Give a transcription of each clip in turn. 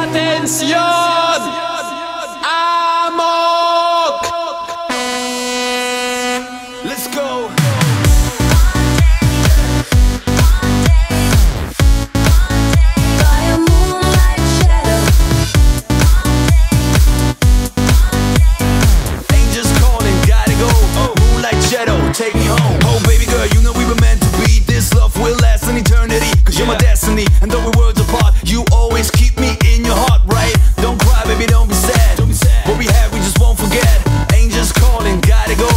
Atención! Amok! Let's go! Angels calling, gotta go. Moonlight shadow, take me home. Oh baby girl, you know we were meant to be. This love will last an eternity. Cause you're my destiny, and though we're worlds apart, you always keep me in your heart, right? Don't cry, baby, don't be sad. What we had, we just won't forget. Angels calling, gotta go.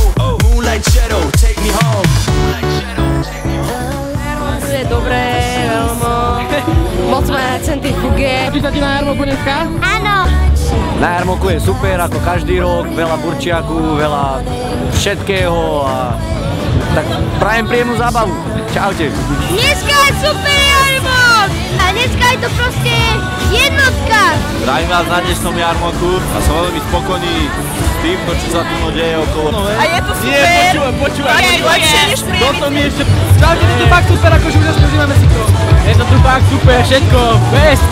Moonlight shadow, take me home. Je dobré, moc má centrifuge. Ty sa ti na jarmoku dneska? Áno. Na jarmoku je super, ako každý rok, veľa burčiaku, veľa všetkého a tak prajem príjemnú zábavu. Čaute. Dneska je super jarmok a dneska je to proste jednotka. Zdravím vás na dnešnom jarmoku a som veľmi spokojný s týmto, čo sa tu deje okolo. A je to super. Nie, počúvaj. Lepšie než Toto mi ešte... Čaute, je to fakt super, akože už zaspozívame si to. Je to tu fakt super, všetko, best.